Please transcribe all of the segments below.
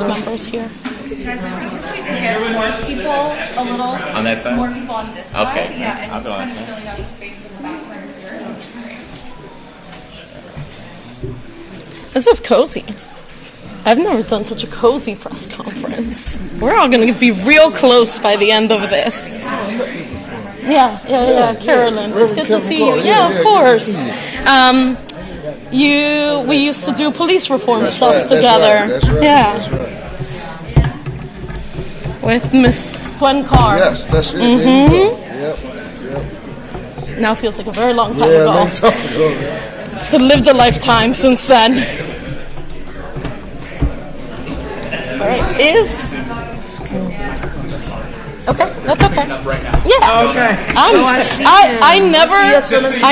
Members here. Get more people, a little on that side? more people on this side. Okay. Yeah, and I'll go kind on of filling out the space in the back corner here. This is cozy. I've never done such a cozy press conference. We're all going to be real close by the end of this. Yeah, Carolyn. It's good to see you. Yeah, of course. We used to do police reform stuff together. That's right. Yeah. That's right. With Miss Gwen Carr. Yes, that's it. Mm-hmm. Yep. Now feels like a very long time ago. Long time ago. It's lived a lifetime since then. All right, okay, that's okay. Yeah. Okay.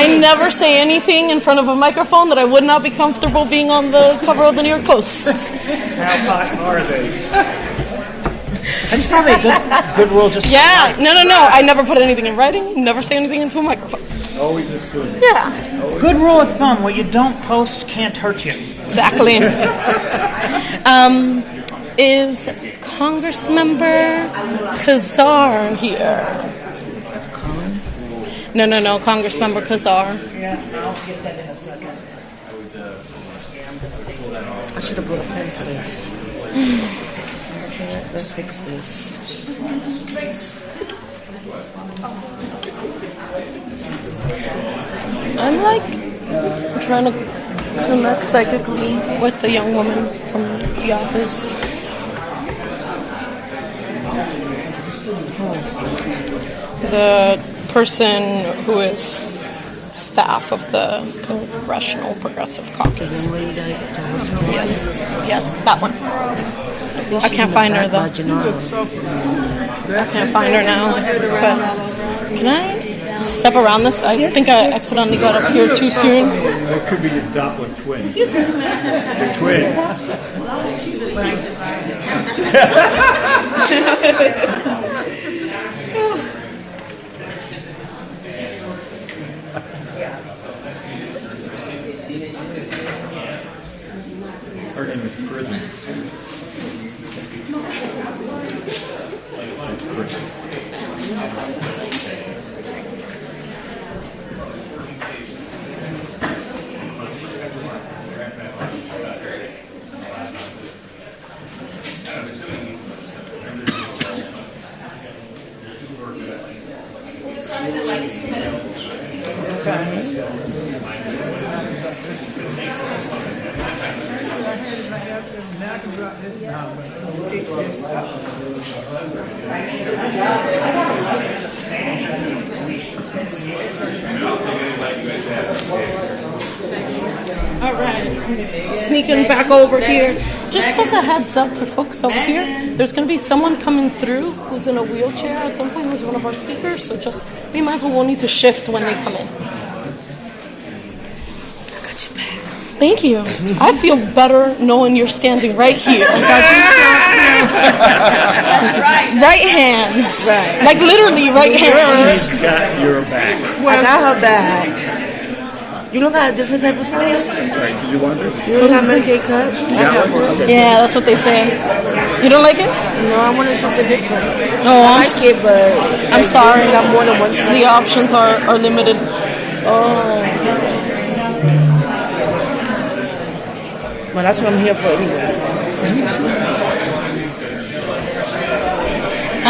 I never say anything in front of a microphone that I would not be comfortable being on the cover of the New York Post. How hot are they? That's probably a good rule. Just yeah. No. I never put anything in writing. Never say anything into a microphone. Always just good. Yeah. Good rule of thumb: what you don't post can't hurt you. Exactly. Is Congressmember Casar here? No, Congressmember Casar. Yeah, I'll get that in a second. I should have brought a pen for this. Okay, let's fix this. I'm trying to connect psychically with the young woman from the office. The person who is staff of the Congressional Progressive Caucus. Yes, that one. I can't find her though. I can't find her now. But can I step around this? I think I accidentally got up here too soon. That could be your Doppler twin. Excuse me. The twin. Her name is Prison. All right, sneaking back over here. Just as a heads up to folks over here, there's going to be someone coming through who's in a wheelchair at some point, who's one of our speakers, so just be mindful we'll need to shift when they come in. I got your back. Thank you. I feel better knowing you're standing right here. Right hands. Right. Like literally right hands. She's got your back. I got her back. You don't got a different type of size? Right, do you want this? You don't got Medicaid cut? I got one. Yeah, that's what they say. You don't like it? No, I wanted something different. Oh, I like it, but I'm sorry. You got more than one size. The options are limited. Oh. Well, that's what I'm here for anyway. So.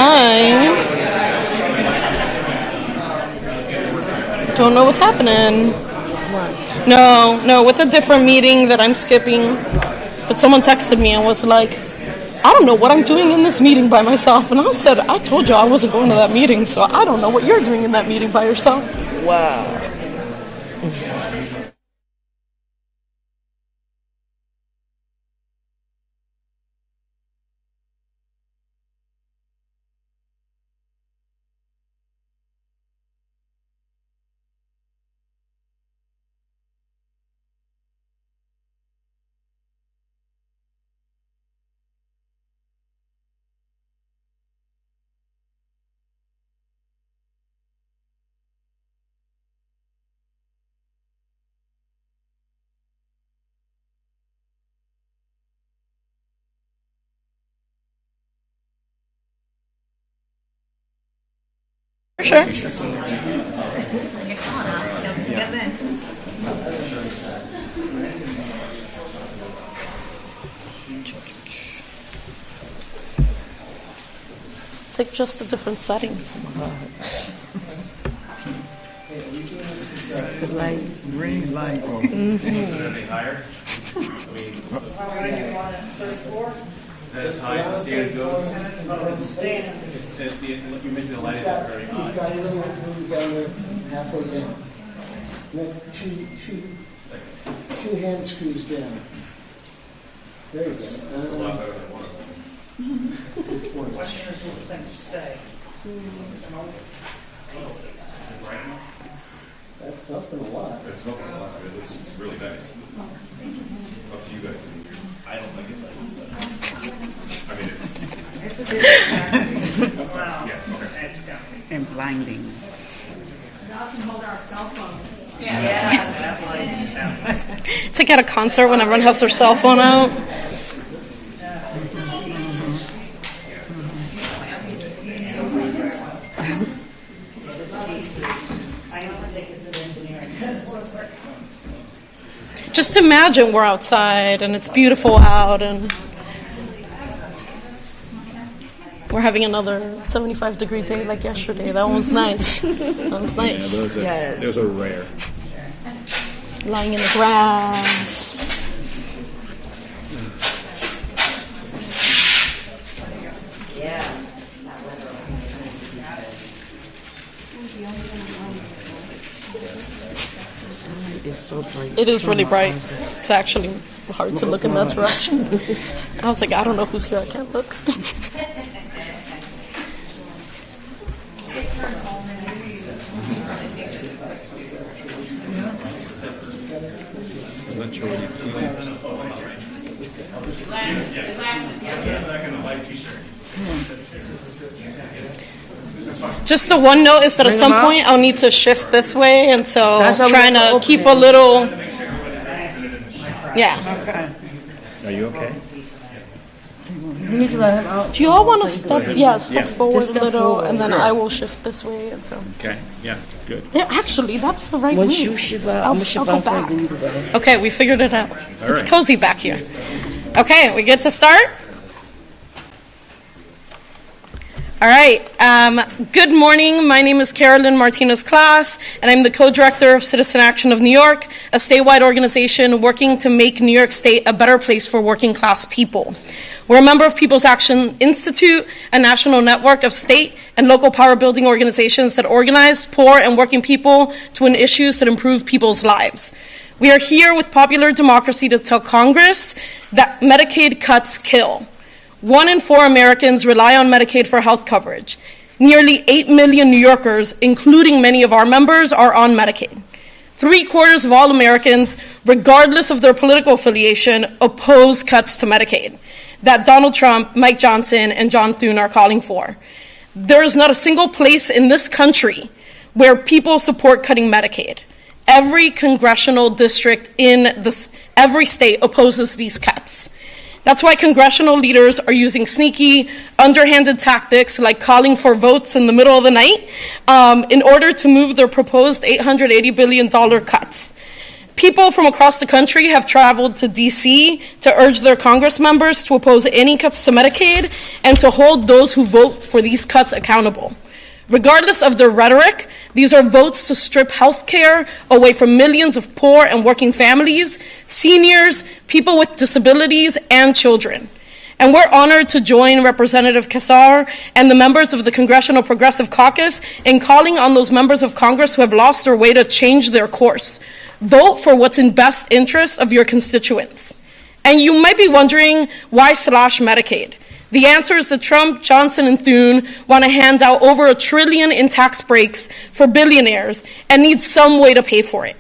I don't know what's happening. What? No, with a different meeting that I'm skipping. But someone texted me and was like, I don't know what I'm doing in this meeting by myself. And I said, I told you I wasn't going to that meeting, so I don't know what you're doing in that meeting by yourself. Wow. Sure. It's like just a different setting. The light. Green light. Anything higher? I mean, is that as high as the stand goes? You mentioned the lighting is very high. You got a little halfway down. Then two hand screws down. There you go. It's a lot better than one. That's up in a lot. It's not a lot, but it looks really nice. Up to you guys. I don't like it. I mean, it's. Yeah, okay. And blinding. Now can hold our cell phones. It's like at a concert when everyone has their cell phone out. Just imagine we're outside and it's beautiful out and we're having another 75-degree day like yesterday. That was nice. That was nice. Those are rare. Lying in the grass. It's so bright. It is really bright. It's actually hard to look in that direction. I was like, I don't know who's here. I can't look. I'm not sure what you Just the one note is that at some point I'll need to shift this way, and so That's how we trying have to to keep open a it. little. Yeah. Are you okay? You need to let him out. Do you all want to step? Yeah, step forward Just a step little, forward. and then Sure. I will shift this way, and so. Okay. Yeah. Good. Yeah, actually, that's the right Once move. you shift out, I'll I'm going to shift go out back. first, then you go back. Okay, we figured it out. It's right. cozy back here. Okay, we get to start? All right. Good morning. My name is Carolyn Martinez-Class, and I'm the co-director of Citizen Action of New York, a statewide organization working to make New York State a better place for working-class people. We're a member of People's Action Institute, a national network of state and local power-building organizations that organize poor and working people to win issues that improve people's lives. We are here with Popular Democracy to tell Congress that Medicaid cuts kill. 1 in 4 Americans rely on Medicaid for health coverage. Nearly 8 million New Yorkers, including many of our members, are on Medicaid. 3/4 of all Americans, regardless of their political affiliation, oppose cuts to Medicaid that Donald Trump, Mike Johnson, and John Thune are calling for. There is not a single place in this country where people support cutting Medicaid. Every congressional district in every state opposes these cuts. That's why congressional leaders are using sneaky, underhanded tactics like calling for votes in the middle of the night in order to move their proposed $880 billion cuts. People from across the country have traveled to D.C. to urge their Congress members to oppose any cuts to Medicaid and to hold those who vote for these cuts accountable. Regardless of their rhetoric, these are votes to strip health care away from millions of poor and working families, seniors, people with disabilities, and children. And we're honored to join Representative Casar and the members of the Congressional Progressive Caucus in calling on those members of Congress who have lost their way to change their course. Vote for what's in best interest of your constituents. And you might be wondering, why slash Medicaid? The answer is that Trump, Johnson, and Thune want to hand out over $1 trillion in tax breaks for billionaires and need some way to pay for it.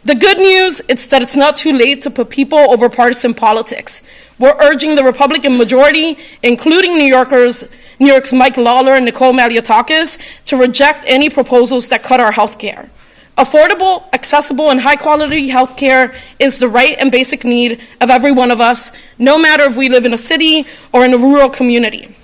The good news is that it's not too late to put people over partisan politics. We're urging the Republican majority, including New York's Mike Lawler and Malia Takis, to reject any proposals that cut our health care. Affordable, accessible, and high-quality health care is the right and basic need of every one of us, no matter if we live in a city or in a rural community.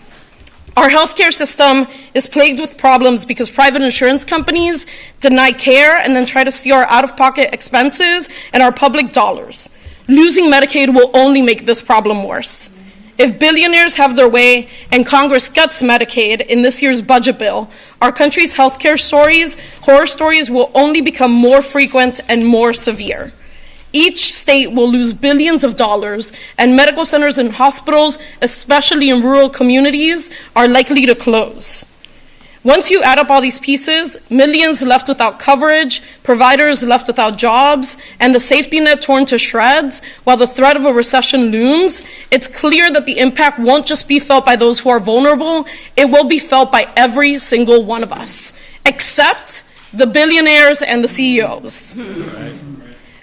Our healthcare system is plagued with problems because private insurance companies deny care and then try to steal our out-of-pocket expenses and our public dollars. Losing Medicaid will only make this problem worse. If billionaires have their way and Congress gets Medicaid in this year's budget bill, our country's healthcare stories, horror stories, will only become more frequent and more severe. Each state will lose billions of dollars, and medical centers and hospitals, especially in rural communities, are likely to close. Once you add up all these pieces, millions left without coverage, providers left without jobs, and the safety net torn to shreds, while the threat of a recession looms, it's clear that the impact won't just be felt by those who are vulnerable, it will be felt by every single one of us, except the billionaires and the CEOs.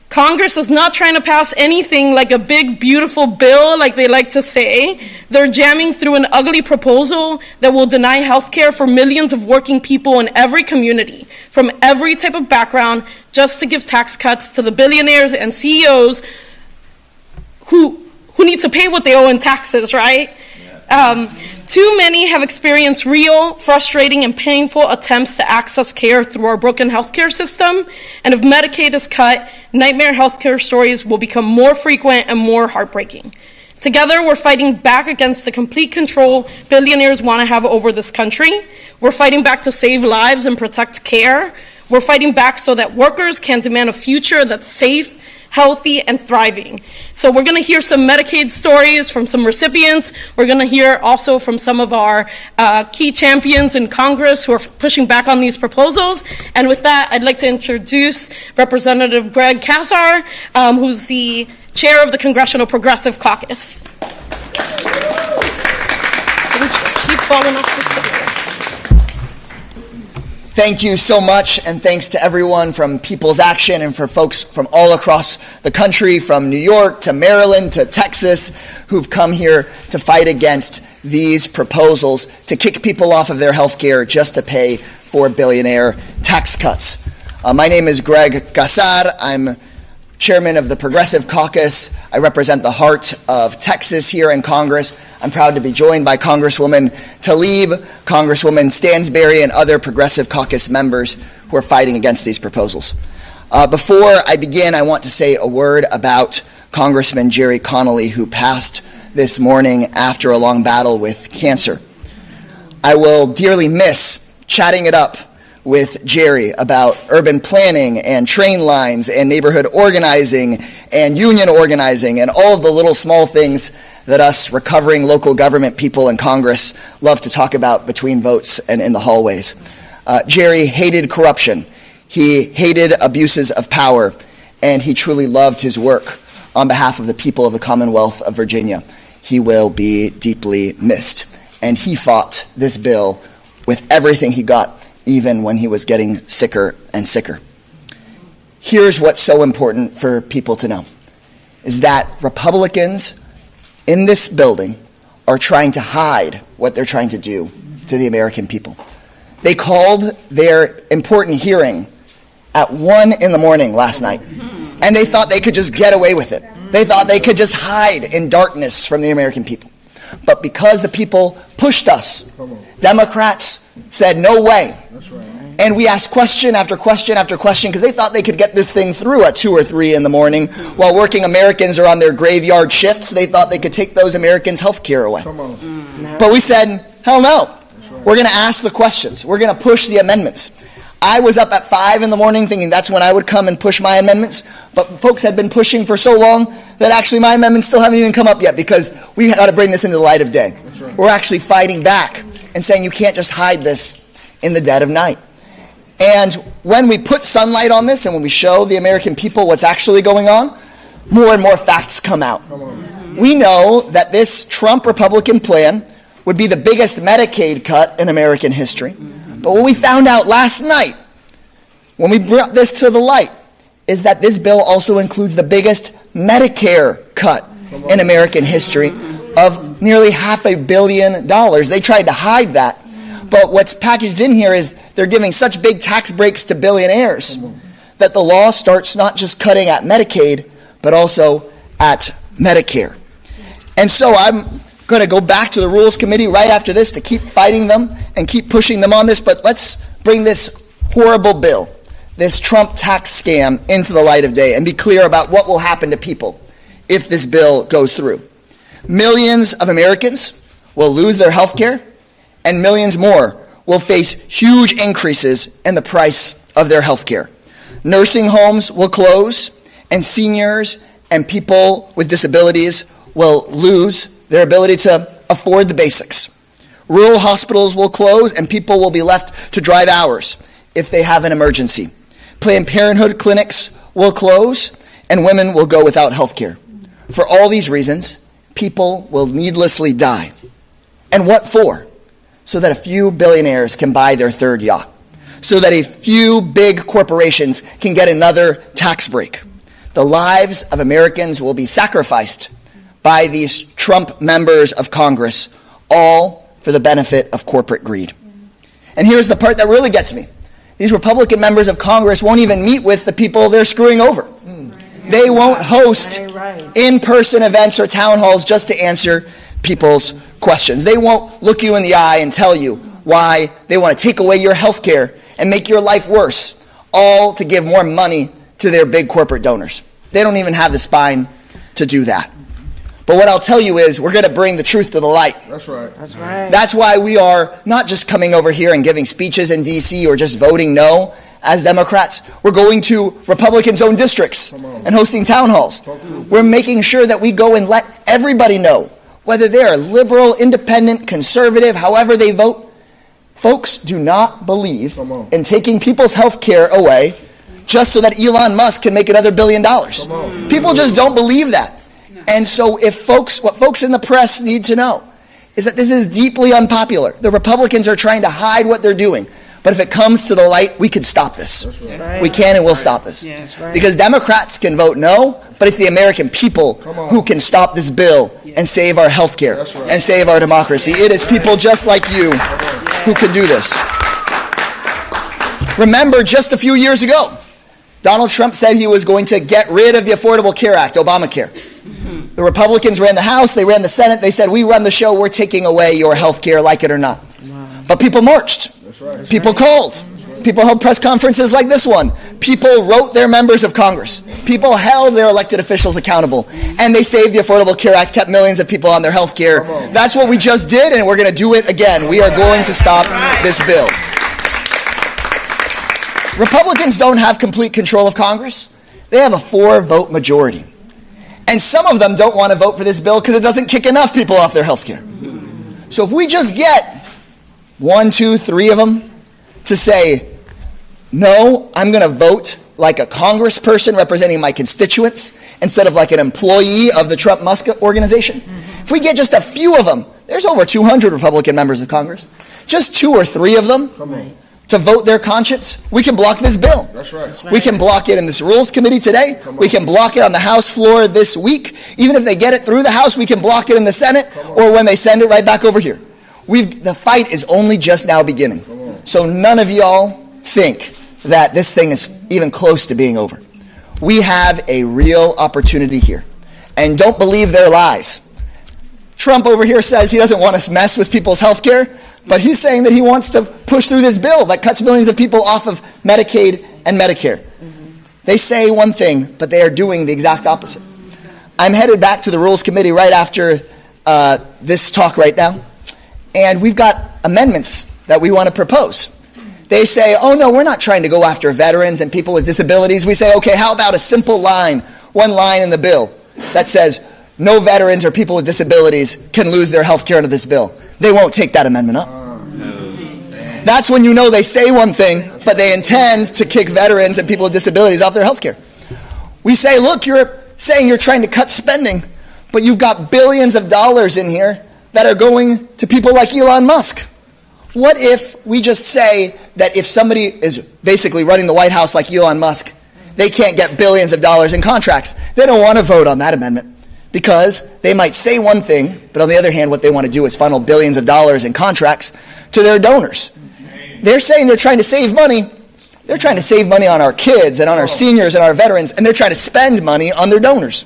Congress is not trying to pass anything like a big, beautiful bill, like they like to say. They're jamming through an ugly proposal that will deny health care for millions of working people in every community, from every type of background, just to give tax cuts to the billionaires and CEOs who need to pay what they owe in taxes, right? Too many have experienced real, frustrating, and painful attempts to access care through our broken healthcare system, and if Medicaid is cut, nightmare healthcare stories will become more frequent and more heartbreaking. Together, we're fighting back against the complete control billionaires want to have over this country. We're fighting back to save lives and protect care. We're fighting back so that workers can demand a future that's safe, healthy, and thriving. So we're going to hear some Medicaid stories from some recipients. We're going to hear also from some of our key champions in Congress who are pushing back on these proposals. And with that, I'd like to introduce Representative Greg Casar, who's the chair of the Congressional Progressive Caucus. Things just keep falling off the stage. Thank you so much, and thanks to everyone from People's Action and for folks from all across the country, from New York to Maryland to Texas, who've come here to fight against these proposals to kick people off of their health care just to pay for billionaire tax cuts. My name is Greg Casar. I'm chairman of the Progressive Caucus. I represent the heart of Texas here in Congress. I'm proud to be joined by Congresswoman Tlaib, Congresswoman Stansberry, and other Progressive Caucus members who are fighting against these proposals. Before I begin, I want to say a word about Congressman Jerry Connolly, who passed this morning after a long battle with cancer. I will dearly miss chatting it up with Jerry about urban planning and train lines and neighborhood organizing and union organizing and all of the little small things that us recovering local government people in Congress love to talk about between votes and in the hallways. Jerry hated corruption. He hated abuses of power, and he truly loved his work on behalf of the people of the Commonwealth of Virginia. He will be deeply missed, and he fought this bill with everything he got, even when he was getting sicker and sicker. Here's what's so important for people to know, is that Republicans in this building are trying to hide what they're trying to do to the American people. They called their important hearing at 1 a.m. last night, and they thought they could just get away with it. They thought they could just hide in darkness from the American people. But because the people pushed us, Democrats said, no way. That's right. And we asked question after question after question because they thought they could get this thing through at 2 or 3 in the morning while working Americans are on their graveyard shifts. They thought they could take those Americans' health care away. Come on. But we said, hell no. We're going to ask the questions. We're going to push the amendments. I was up at 5 in the morning thinking that's when I would come and push my amendments. But folks had been pushing for so long that actually my amendments still haven't even come up yet because we got to bring this into the light of day. Right. We're actually fighting back and saying you can't just hide this in the dead of night. And when we put sunlight on this and when we show the American people what's actually going on, more and more facts come out. We know that this Trump Republican plan would be the biggest Medicaid cut in American history. But what we found out last night, when we brought this to the light, is that this bill also includes the biggest Medicare cut in American history of nearly $500 million. They tried to hide that. But what's packaged in here is they're giving such big tax breaks to billionaires that the law starts not just cutting at Medicaid, but also at Medicare. And so I'm going to go back to the Rules Committee right after this to keep fighting them and keep pushing them on this, but let's bring this horrible bill, this Trump tax scam, into the light of day and be clear about what will happen to people if this bill goes through. Millions of Americans will lose their health care, and millions more will face huge increases in the price of their health care. Nursing homes will close, and seniors and people with disabilities will lose their ability to afford the basics. Rural hospitals will close, and people will be left to drive hours if they have an emergency. Planned Parenthood clinics will close, and women will go without health care. For all these reasons, people will needlessly die. And what for? So that a few billionaires can buy their third yacht. So that a few big corporations can get another tax break. The lives of Americans will be sacrificed by these Trump members of Congress, all for the benefit of corporate greed. And here's the part that really gets me. These Republican members of Congress won't even meet with the people they're screwing over. They won't host in-person events or town halls just to answer people's questions. They won't look you in the eye and tell you why they want to take away your health care and make your life worse, all to give more money to their big corporate donors. They don't even have the spine to do that. But what I'll tell you is we're going to bring the truth to the light. That's right. That's right. That's why we are not just coming over here and giving speeches in D.C. or just voting no as Democrats. We're going to Republicans' own districts and hosting town halls. We're making sure that we go and let everybody know, whether they're liberal, independent, conservative, however they vote. Folks do not believe in taking people's health care away just so that Elon Musk can make another $1 billion. People just don't believe that. And so what folks in the press need to know is that this is deeply unpopular. The Republicans are trying to hide what they're doing. But if it comes to the light, we can stop this. Right. We can and will stop this. Right. Because Democrats can vote no, but it's the American people who can stop this bill and save our health care and save our democracy. It is people just like you who can do this. Remember, just a few years ago, Donald Trump said he was going to get rid of the Affordable Care Act, Obamacare. The Republicans ran the House, they ran the Senate, they said, we run the show, we're taking away your health care, like it or not. But people marched. People called. People held press conferences like this one. People wrote their members of Congress. People held their elected officials accountable. And they saved the Affordable Care Act, kept millions of people on their health care. That's what we just did, and we're going to do it again. We are going to stop this bill. Republicans don't have complete control of Congress. They have a 4-vote majority. And some of them don't want to vote for this bill because it doesn't kick enough people off their health care. So if we just get 1, 2, 3 of them to say, no, I'm going to vote like a congressperson representing my constituents instead of like an employee of the Trump-Musk organization. If we get just a few of them, there's over 200 Republican members of Congress, just 2 or 3 of them to vote their conscience, we can block this bill. That's right. We can block it in this Rules Committee today. We can block it on the House floor this week. Even if they get it through the House, we can block it in the Senate or when they send it right back over here. The fight is only just now beginning. So none of y'all think that this thing is even close to being over. We have a real opportunity here. And don't believe their lies. Trump over here says he doesn't want to mess with people's health care, but he's saying that he wants to push through this bill that cuts millions of people off of Medicaid and Medicare. They say one thing, but they are doing the exact opposite. I'm headed back to the Rules Committee right after this talk right now, and we've got amendments that we want to propose. They say, oh no, we're not trying to go after veterans and people with disabilities. We say, okay, how about a simple line, one line in the bill that says, no veterans or people with disabilities can lose their health care under this bill. They won't take that amendment up. That's when you know they say one thing, but they intend to kick veterans and people with disabilities off their health care. We say, look, you're saying you're trying to cut spending, but you've got billions of dollars in here that are going to people like Elon Musk. What if we just say that if somebody is basically running the White House like Elon Musk, they can't get billions of dollars in contracts? They don't want to vote on that amendment because they might say one thing, but on the other hand, what they want to do is funnel billions of dollars in contracts to their donors. They're saying they're trying to save money. They're trying to save money on our kids and on our seniors and our veterans, and they're trying to spend money on their donors.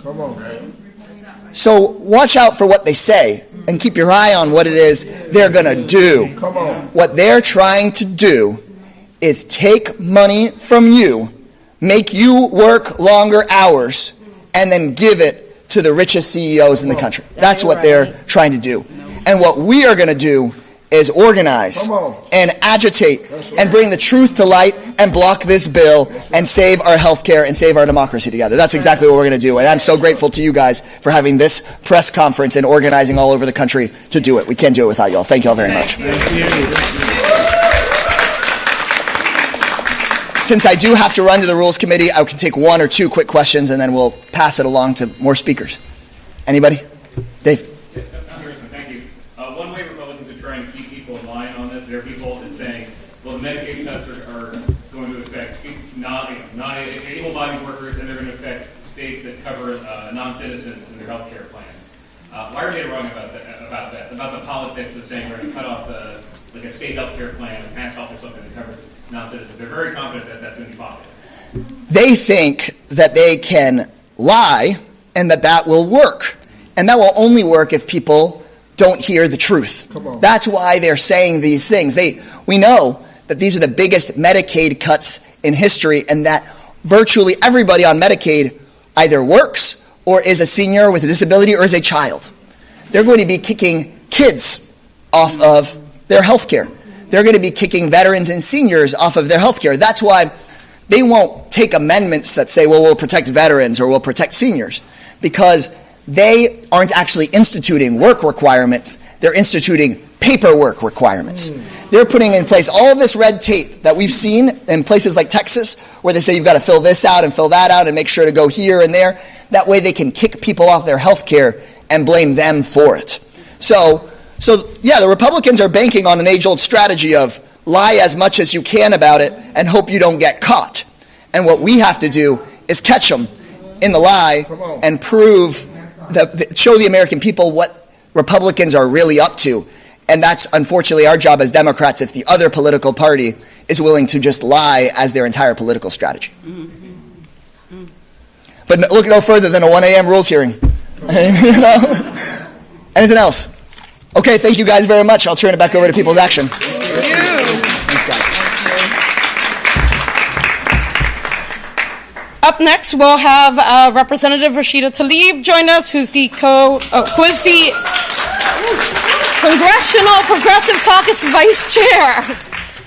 So watch out for what they say and keep your eye on what it is they're going to do. Come on. What they're trying to do is take money from you, make you work longer hours, and then give it to the richest CEOs in the country. That's what they're trying to do. And what we are going to do is organize and agitate and bring the truth to light and block this bill and save our healthcare and save our democracy together. That's exactly what we're going to do. And I'm so grateful to you guys for having this press conference and organizing all over the country to do it. We can't do it without y'all. Thank you all very much. Since I do have to run to the Rules Committee, I can take one or two quick questions and then we'll pass it along to more speakers. Anybody? Dave? Thank you. One way Republicans are trying to keep people in line on this, there are people that saying, well, the Medicaid cuts are going to affect able-bodied workers, and they're going to affect states that cover non-citizens in their health care plans. Why are they wrong about that? About the politics of saying we're going to cut off like a state health care plan, a mass health or something that covers non-citizens. They're very confident that that's going to be popular. They think that they can lie and that will work. And that will only work if people don't hear the truth. That's why they're saying these things. We know that these are the biggest Medicaid cuts in history and that virtually everybody on Medicaid either works or is a senior with a disability or is a child. They're going to be kicking kids off of their health care. They're going to be kicking veterans and seniors off of their health care. That's why they won't take amendments that say, well, we'll protect veterans or we'll protect seniors, because they aren't actually instituting work requirements. They're instituting paperwork requirements. They're putting in place all of this red tape that we've seen in places like Texas, where they say you've got to fill this out and fill that out and make sure to go here and there. That way they can kick people off their health care and blame them for it. So yeah, the Republicans are banking on an age-old strategy of lie as much as you can about it and hope you don't get caught. And what we have to do is catch them in the lie and prove show the American people what Republicans are really up to. And that's unfortunately our job as Democrats if the other political party is willing to just lie as their entire political strategy. But look no further than a 1 a.m. rules hearing. Anything else? Okay, thank you guys very much. I'll turn it back over to People's Action. Thanks, guys. Up next, we'll have Representative Rashida Tlaib join us, who's the Congressional Progressive Caucus Vice Chair.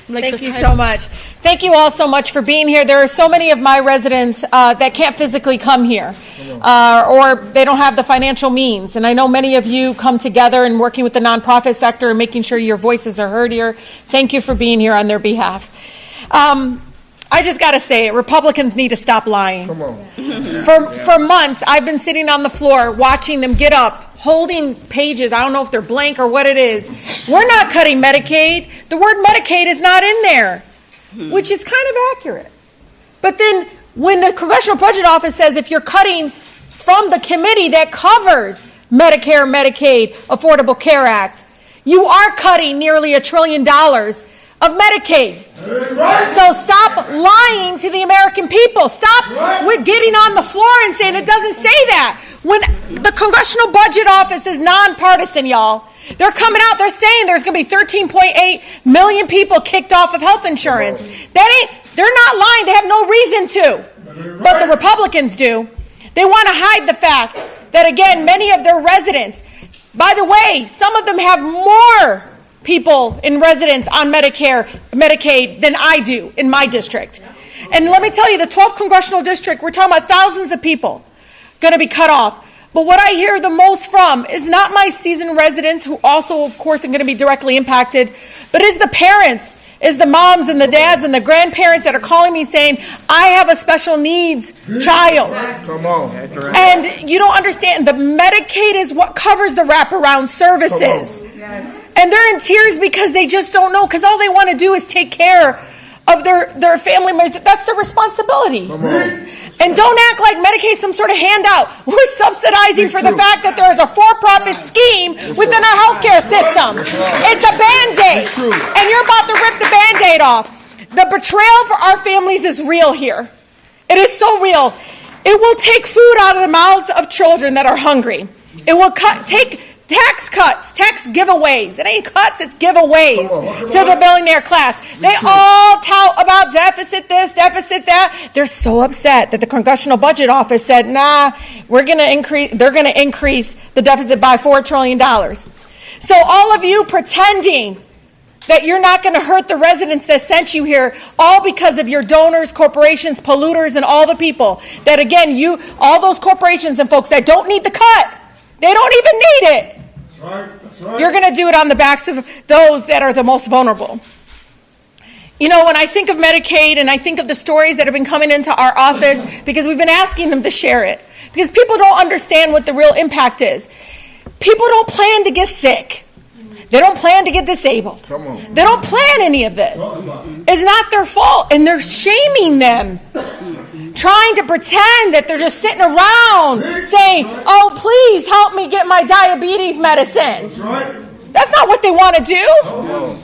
Thank you so much. Thank you all so much for being here. There are so many of my residents that can't physically come here, or they don't have the financial means. And I know many of you come together and working with the nonprofit sector and making sure your voices are heard here. Thank you for being here on their behalf. I just got to say, Republicans need to stop lying. Come on. For months, I've been sitting on the floor watching them get up, holding pages. I don't know if they're blank or what it is. We're not cutting Medicaid. The word Medicaid is not in there, which is kind of accurate. But then when the Congressional Budget Office says if you're cutting from the committee that covers Medicare, Medicaid, Affordable Care Act, you are cutting nearly $1 trillion of Medicaid. So stop lying to the American people. Stop with getting on the floor and saying it doesn't say that. When the Congressional Budget Office is nonpartisan, y'all, they're coming out, they're saying there's going to be 13.8 million people kicked off of health insurance. They're not lying. They have no reason to. But the Republicans do. They want to hide the fact that, again, many of their residents, by the way, some of them have more people in residence on Medicaid than I do in my district. And let me tell you, the 12th Congressional District, we're talking about thousands of people going to be cut off. But what I hear the most from is not my seasoned residents, who also, of course, are going to be directly impacted, but is the parents, is the moms and the dads and the grandparents that are calling me saying, I have a special needs child. Come on. And you don't understand, the Medicaid is what covers the wraparound services. And they're in tears because they just don't know, because all they want to do is take care of their family members. That's their responsibility. And don't act like Medicaid is some sort of handout. We're subsidizing for the fact that there is a for-profit scheme within our healthcare system. It's a Band-Aid. And you're about to rip the Band-Aid off. The betrayal for our families is real here. It is so real. It will take food out of the mouths of children that are hungry. It will take tax cuts, tax giveaways. It ain't cuts, it's giveaways to the billionaire class. They all tout about deficit this, deficit that. They're so upset that the Congressional Budget Office said, nah, they're going to increase the deficit by $4 trillion. So all of you pretending that you're not going to hurt the residents that sent you here, all because of your donors, corporations, polluters, and all the people that, again, all those corporations and folks that don't need the cut, they don't even need it. That's right. That's right. You're going to do it on the backs of those that are the most vulnerable. You know, when I think of Medicaid and I think of the stories that have been coming into our office, because we've been asking them to share it, because people don't understand what the real impact is. People don't plan to get sick. They don't plan to get disabled. They don't plan any of this. It's not their fault, and they're shaming them, trying to pretend that they're just sitting around saying, oh, please help me get my diabetes medicine. That's not what they want to do.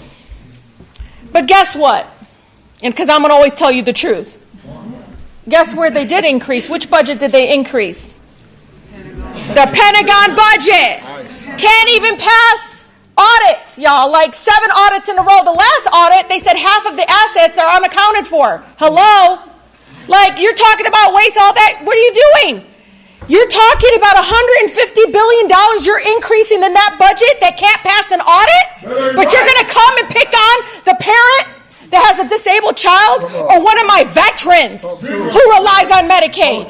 But guess what? And because I'm going to always tell you the truth. Guess where they did increase? Which budget did they increase? The Pentagon budget. Can't even pass audits, y'all. Like 7 audits in a row. The last audit, they said half of the assets are unaccounted for. Hello? Like, you're talking about waste, all that. What are you doing? You're talking about $150 billion you're increasing in that budget that can't pass an audit? But you're going to come and pick on the parent that has a disabled child or one of my veterans who relies on Medicaid.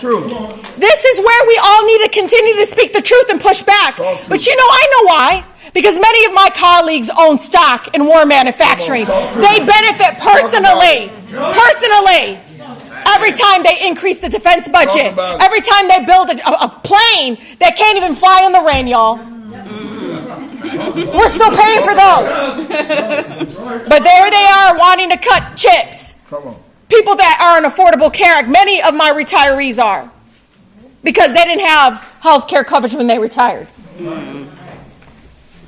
This is where we all need to continue to speak the truth and push back. But you know, I know why. Because many of my colleagues own stock in war manufacturing. They benefit personally. Every time they increase the defense budget. Every time they build a plane that can't even fly in the rain, y'all. We're still paying for those. But there they are wanting to cut chips. People that are in affordable care, many of my retirees are. Because they didn't have health care coverage when they retired.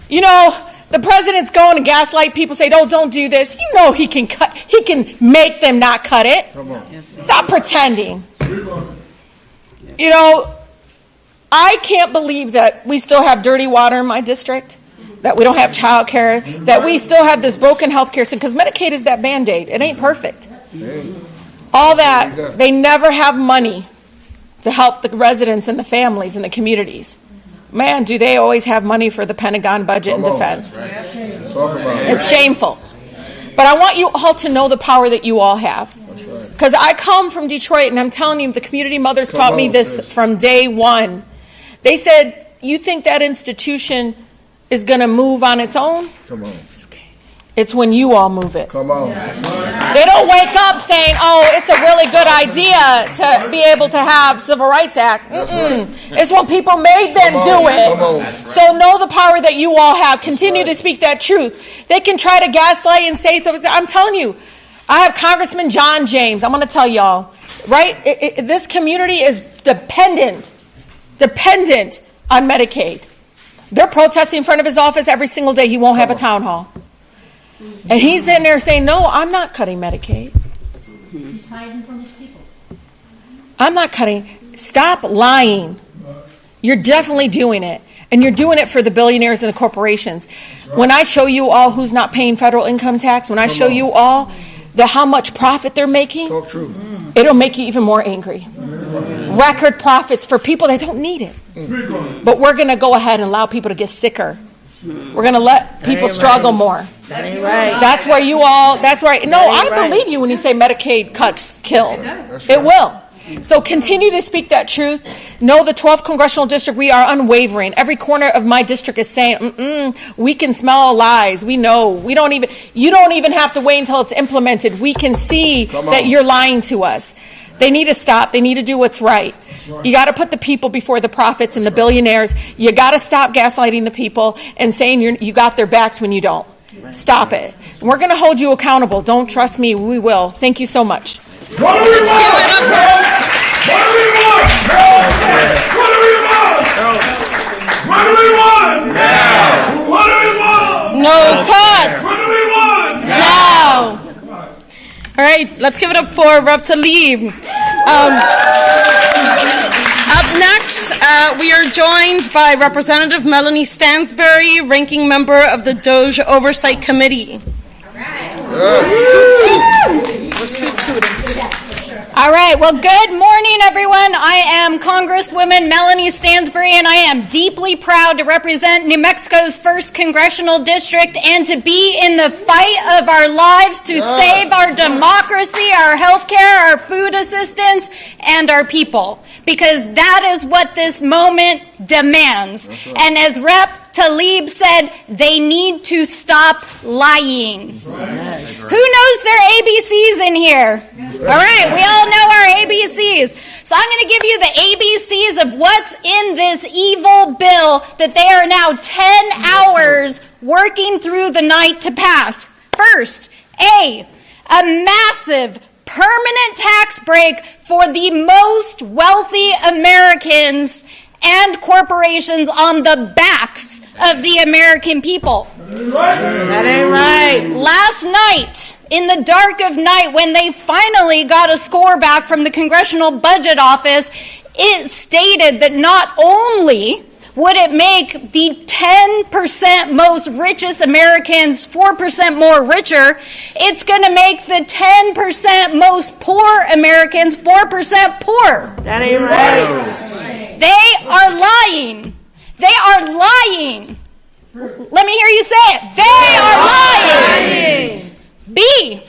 You know, the president's going to gaslight people, say, oh, don't do this. You know he can make them not cut it. Stop pretending. You know, I can't believe that we still have dirty water in my district, that we don't have child care, that we still have this broken health care system, because Medicaid is that Band-Aid. It ain't perfect. All that, they never have money to help the residents and the families and the communities. Man, do they always have money for the Pentagon budget and defense. It's shameful. But I want you all to know the power that you all have. Because I come from Detroit, and I'm telling you, the community mothers taught me this from day one. They said, you think that institution is going to move on its own? It's when you all move it. They don't wake up saying, oh, it's a really good idea to be able to have Civil Rights Act. It's when people made them do it. So know the power that you all have. Continue to speak that truth. They can try to gaslight and say things. I'm telling you, I have Congressman John James. I'm going to tell y'all, right? This community is dependent on Medicaid. They're protesting in front of his office every single day. He won't have a town hall. And he's in there saying, no, I'm not cutting Medicaid. He's hiding from his people. I'm not cutting. Stop lying. You're definitely doing it. And you're doing it for the billionaires and the corporations. When I show you all who's not paying federal income tax, when I show you all how much profit they're making, it'll make you even more angry. Record profits for people that don't need it. But we're going to go ahead and allow people to get sicker. We're going to let people struggle more. That ain't right. That's where you all, that's right. No, I believe you when you say Medicaid cuts kill. It will. So continue to speak that truth. Know the 12th Congressional District, we are unwavering. Every corner of my district is saying, we can smell lies. We know. You don't even have to wait until it's implemented. We can see that you're lying to us. They need to stop. They need to do what's right. You got to put the people before the profits and the billionaires. You got to stop gaslighting the people and saying you got their backs when you don't. Stop it. And we're going to hold you accountable. Don't trust me. We will. Thank you so much. What do we want? What do we want? What do we want? What do we want? Now. What do we want? No cuts. What do we want? Now. All right, let's give it up for Rashida Tlaib. Up Next, we are joined by Representative Melanie Stansbury, Ranking Member of the Doge Oversight Committee. All right. Well, good morning, everyone. I am Congresswoman Melanie Stansbury, and I am deeply proud to represent New Mexico's 1st Congressional District and to be in the fight of our lives to save our democracy, our health care, our food assistance, and our people. Because that is what this moment demands. And as Rep. Tlaib said, they need to stop lying. Who knows their ABCs in here? All right, we all know our ABCs. So I'm going to give you the ABCs of what's in this evil bill that they are now 10 hours working through the night to pass. First, a massive permanent tax break for the most wealthy Americans and corporations on the backs of the American people. That ain't right. Last night, in the dark of night, when they finally got a score back from the Congressional Budget Office, it stated that not only would it make the 10% most richest Americans 4% more richer, it's going to make the 10% most poor Americans 4% poorer. That ain't right. They are lying. They are lying. Let me hear you say it. They are lying. B,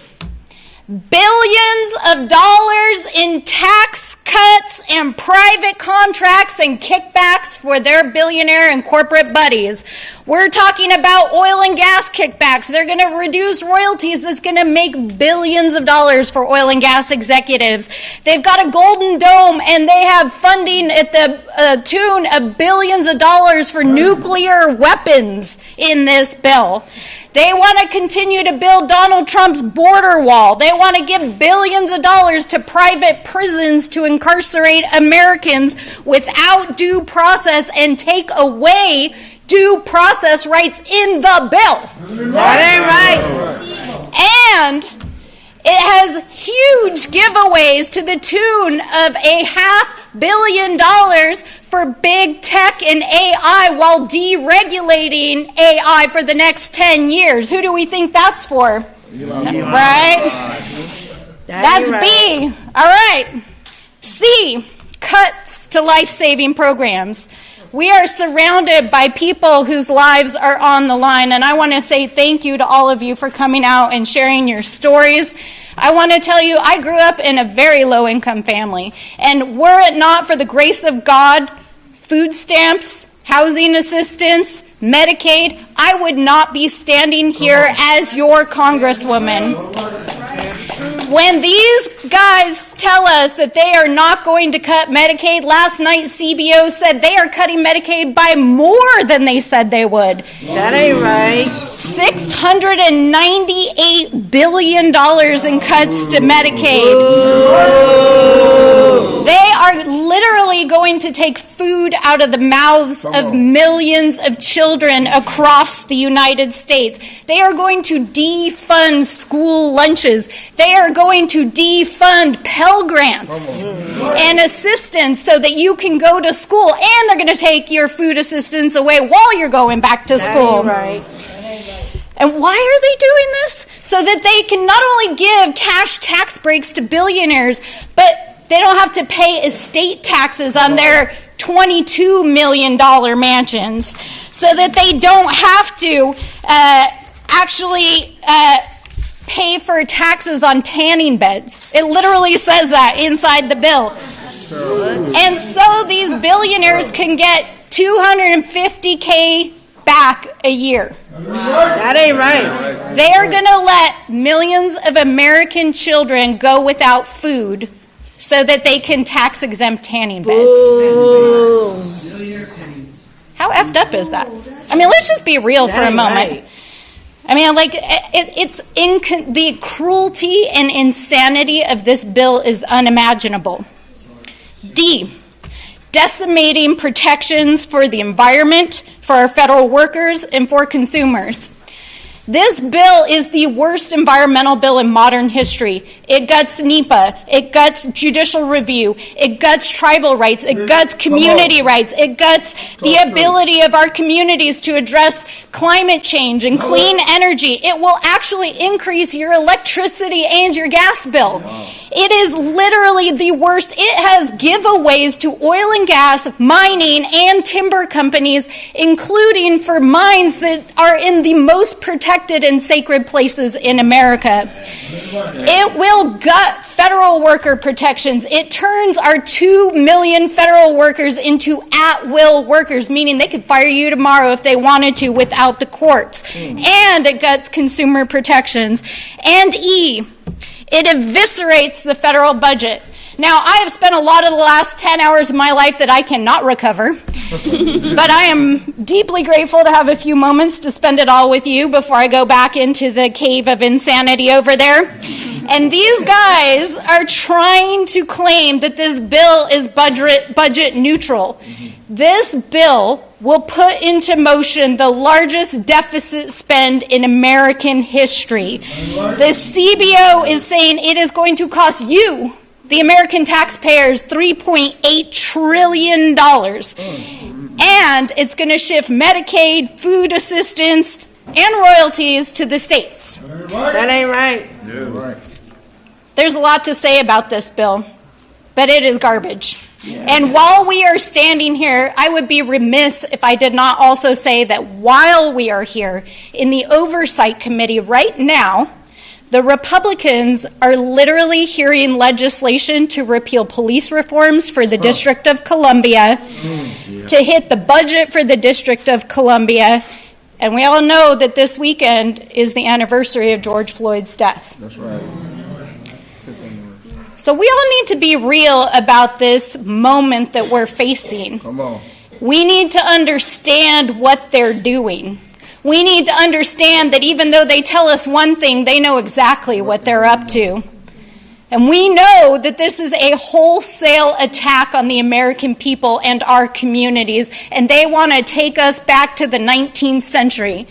billions of dollars in tax cuts and private contracts and kickbacks for their billionaire and corporate buddies. We're talking about oil and gas kickbacks. They're going to reduce royalties that's going to make billions of dollars for oil and gas executives. They've got a golden dome, and they have funding at the tune of billions of dollars for nuclear weapons in this bill. They want to continue to build Donald Trump's border wall. They want to give billions of dollars to private prisons to incarcerate Americans without due process and take away due process rights in the bill. That ain't right. And it has huge giveaways to the tune of $500 million for big tech and AI while deregulating AI for the next 10 years. Who do we think that's for? Right? That's B. All right. C, cuts to life-saving programs. We are surrounded by people whose lives are on the line, and I want to say thank you to all of you for coming out and sharing your stories. I want to tell you, I grew up in a very low-income family, and were it not for the grace of God, food stamps, housing assistance, Medicaid, I would not be standing here as your Congresswoman. When these guys tell us that they are not going to cut Medicaid, last night CBO said they are cutting Medicaid by more than they said they would. That ain't right. $698 billion in cuts to Medicaid. They are literally going to take food out of the mouths of millions of children across the United States. They are going to defund school lunches. They are going to defund Pell Grants and assistance so that you can go to school, and they're going to take your food assistance away while you're going back to school. Right. And why are they doing this? So that they can not only give cash tax breaks to billionaires, but they don't have to pay estate taxes on their $22 million mansions, so that they don't have to actually pay for taxes on tanning beds. It literally says that inside the bill. And so these billionaires can get $250K back a year. That ain't right. They are going to let millions of American children go without food so that they can tax exempt tanning beds. Ooh. How effed up is that? I mean, let's just be real for a moment. Right. I mean, like, the cruelty and insanity of this bill is unimaginable. D, decimating protections for the environment, for our federal workers, and for consumers. This bill is the worst environmental bill in modern history. It guts NEPA, it guts judicial review, it guts tribal rights, it guts community rights, it guts the ability of our communities to address climate change and clean energy. It will actually increase your electricity and your gas bill. It is literally the worst. It has giveaways to oil and gas, mining, and timber companies, including for mines that are in the most protected and sacred places in America. It will gut federal worker protections. It turns our 2 million federal workers into at-will workers, meaning they could fire you tomorrow if they wanted to without the courts. And it guts consumer protections. And it eviscerates the federal budget. Now, I have spent a lot of the last 10 hours of my life that I cannot recover, but I am deeply grateful to have a few moments to spend it all with you before I go back into the cave of insanity over there. And these guys are trying to claim that this bill is budget neutral. This bill will put into motion the largest deficit spend in American history. The CBO is saying it is going to cost you, the American taxpayers, $3.8 trillion. And it's going to shift Medicaid, food assistance, and royalties to the states. That ain't right. There's a lot to say about this bill, but it is garbage. And while we are standing here, I would be remiss if I did not also say that while we are here in the Oversight Committee right now, the Republicans are literally hearing legislation to repeal police reforms for the District of Columbia, to hit the budget for the District of Columbia, and we all know that this weekend is the anniversary of George Floyd's death. That's right. So we all need to be real about this moment that we're facing. Come on. We need to understand what they're doing. We need to understand that even though they tell us one thing, they know exactly what they're up to. And we know that this is a wholesale attack on the American people and our communities, and they want to take us back to the 19th century.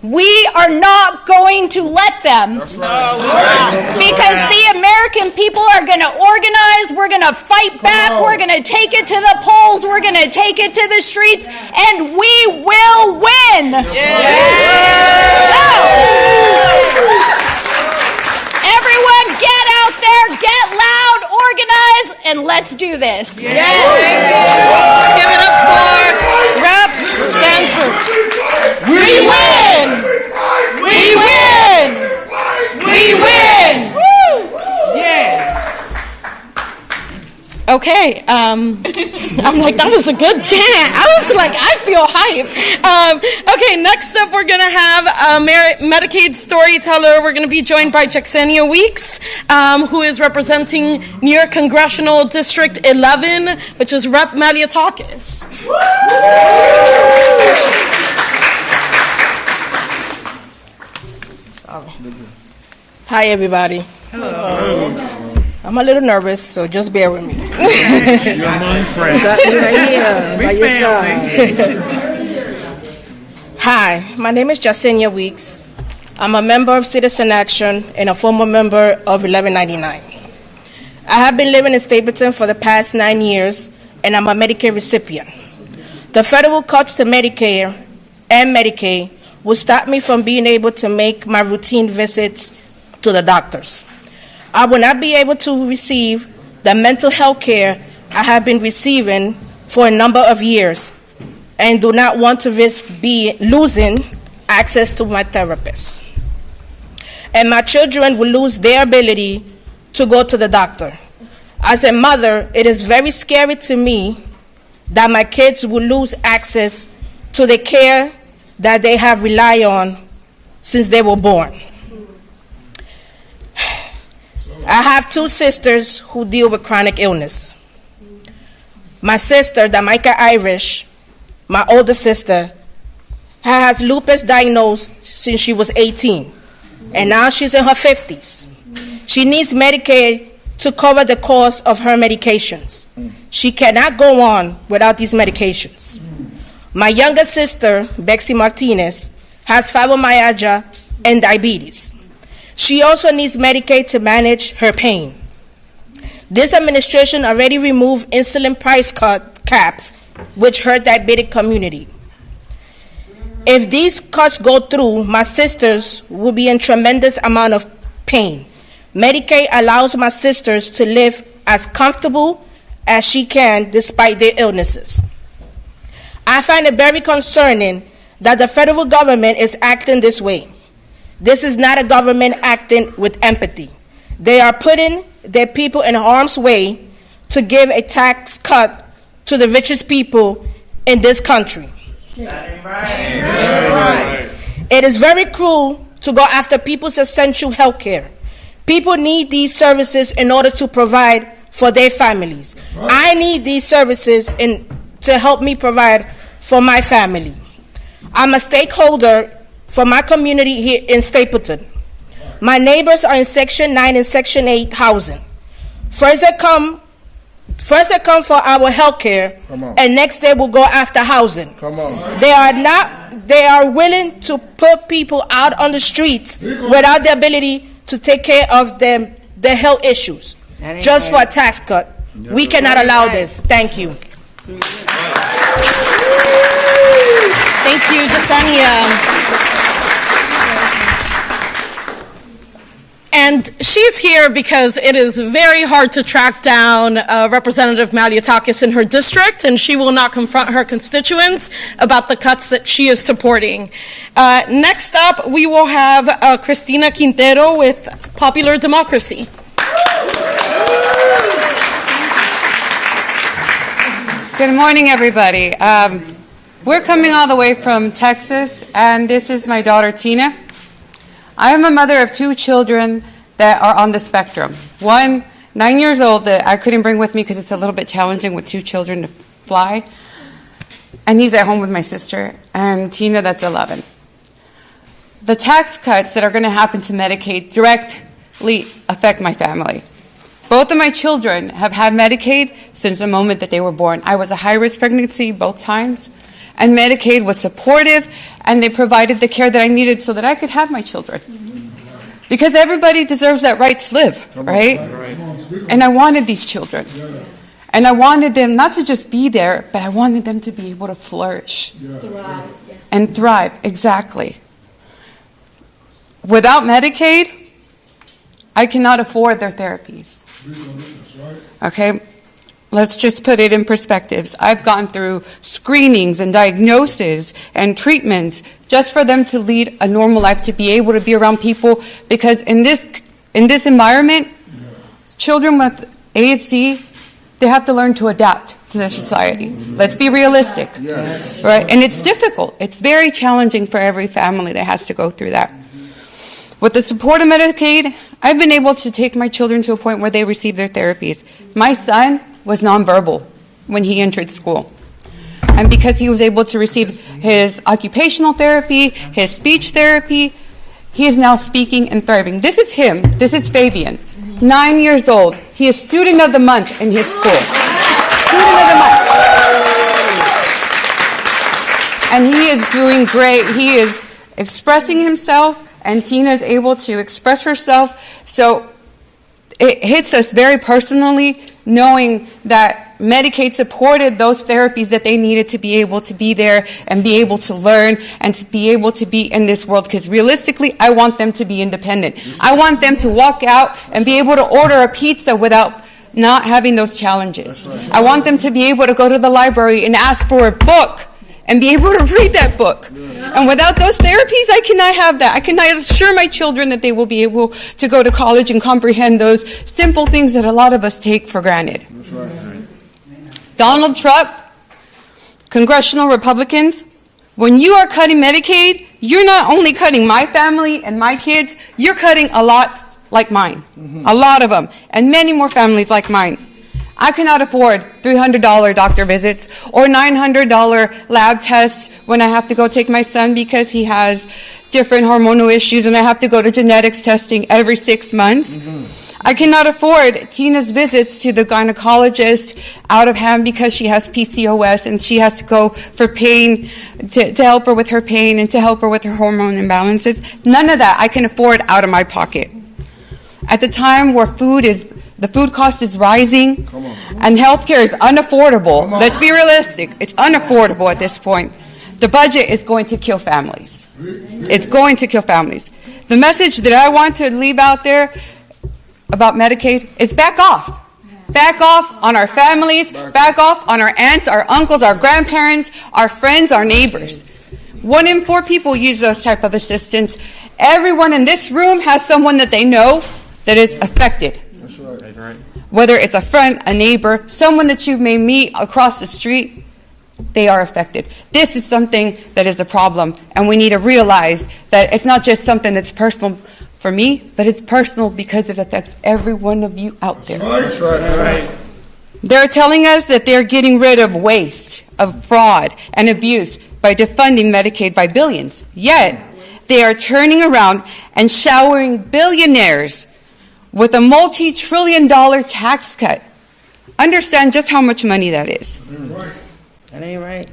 We are not going to let them. Because the American people are going to organize, we're going to fight back, we're going to take it to the polls, we're going to take it to the streets, and we will win. So, everyone get out there, get loud, organize, and let's do this. Let's give it up for Rep. Sanford. We win! We win! We win! Woo! Yeah. Okay, I'm like, that was a good chant. I was like, I feel hype. Okay, next up we're going to have a Medicaid storyteller. We're going to be joined by Jacksenia Weeks, who is representing New York Congressional District 11, which is Rep. Malia Takis. Hi, everybody. Hello. I'm a little nervous, so just bear with me. You're among friends. Right here, by your side. Hi, my name is Jacksenia Weeks. I'm a member of Citizen Action and a former member of 1199. I have been living in Stapleton for the past 9 years, and I'm a Medicare recipient. The federal cuts to Medicare and Medicaid will stop me from being able to make my routine visits to the doctors. I will not be able to receive the mental health care I have been receiving for a number of years and do not want to risk losing access to my therapist. And my children will lose their ability to go to the doctor. As a mother, it is very scary to me that my kids will lose access to the care that they have relied on since they were born. I have two sisters who deal with chronic illness. My sister, Damaika Irish, my older sister, has lupus diagnosed since she was 18, and now she's in her 50s. She needs Medicaid to cover the cost of her medications. She cannot go on without these medications. My younger sister, Bexy Martinez, has fibromyalgia and diabetes. She also needs Medicaid to manage her pain. This administration already removed insulin price caps, which hurt the diabetic community. If these cuts go through, my sisters will be in tremendous amount of pain. Medicaid allows my sisters to live as comfortable as she can despite their illnesses. I find it very concerning that the federal government is acting this way. This is not a government acting with empathy. They are putting their people in harm's way to give a tax cut to the richest people in this country. That ain't right. It is very cruel to go after people's essential health care. People need these services in order to provide for their families. I need these services to help me provide for my family. I'm a stakeholder for my community here in Stapleton. My neighbors are in Section 9 and Section 8 housing. First they come for our health care, and next they will go after housing. They are willing to put people out on the streets without the ability to take care of their health issues, just for a tax cut. We cannot allow this. Thank you. Thank you, Jasenia. And she's here because it is very hard to track down Representative Malia Takis in her district, and she will not confront her constituents about the cuts that she is supporting. Next up, we will have Cristina Quintero with Popular Democracy. Good morning, everybody. We're coming all the way from Texas, and this is my daughter, Tina. I am a mother of two children that are on the spectrum. One, 9 years old, that I couldn't bring with me because it's a little bit challenging with two children to fly. And he's at home with my sister. And Tina, that's 11. The tax cuts that are going to happen to Medicaid directly affect my family. Both of my children have had Medicaid since the moment that they were born. I was a high-risk pregnancy both times. And Medicaid was supportive, and they provided the care that I needed so that I could have my children. Because everybody deserves that right to live, right? And I wanted these children. And I wanted them not to just be there, but I wanted them to be able to flourish. And thrive, exactly. Without Medicaid, I cannot afford their therapies. Okay? Let's just put it in perspectives. I've gone through screenings and diagnoses and treatments just for them to lead a normal life, to be able to be around people, because in this environment, children with ASD, they have to learn to adapt to their society. Let's be realistic. Yes. Right? And it's difficult. It's very challenging for every family that has to go through that. With the support of Medicaid, I've been able to take my children to a point where they receive their therapies. My son was nonverbal when he entered school. And because he was able to receive his occupational therapy, his speech therapy, he is now speaking and thriving. This is him. This is Fabian, 9 years old. He is student of the month in his school. Student of the month. And he is doing great. He is expressing himself, and Tina is able to express herself. So it hits us very personally, knowing that Medicaid supported those therapies that they needed to be able to be there and be able to learn and to be able to be in this world. Because realistically, I want them to be independent. I want them to walk out and be able to order a pizza without not having those challenges. I want them to be able to go to the library and ask for a book and be able to read that book. And without those therapies, I cannot have that. I cannot assure my children that they will be able to go to college and comprehend those simple things that a lot of us take for granted. That's right. Donald Trump, congressional Republicans, when you are cutting Medicaid, you're not only cutting my family and my kids, you're cutting a lot like mine. A lot of them. And many more families like mine. I cannot afford $300 doctor visits or $900 lab tests when I have to go take my son because he has different hormonal issues and I have to go to genetics testing every 6 months. I cannot afford Tina's visits to the gynecologist out of hand because she has PCOS and she has to go for pain to help her with her pain and to help her with her hormone imbalances. None of that I can afford out of my pocket. At the time where the food cost is rising and healthcare is unaffordable, let's be realistic, it's unaffordable at this point. The budget is going to kill families. It's going to kill families. The message that I want to leave out there about Medicaid is back off. Back off on our families, back off on our aunts, our uncles, our grandparents, our friends, our neighbors. 1 in 4 people use those type of assistance. Everyone in this room has someone that they know that is affected. That's right. Whether it's a friend, a neighbor, someone that you may meet across the street, they are affected. This is something that is a problem, and we need to realize that it's not just something that's personal for me, but it's personal because it affects every one of you out there. That's right. They're telling us that they're getting rid of waste, of fraud, and abuse by defunding Medicaid by billions. Yet, they are turning around and showering billionaires with a multi-trillion-dollar tax cut. Understand just how much money that is. That ain't right.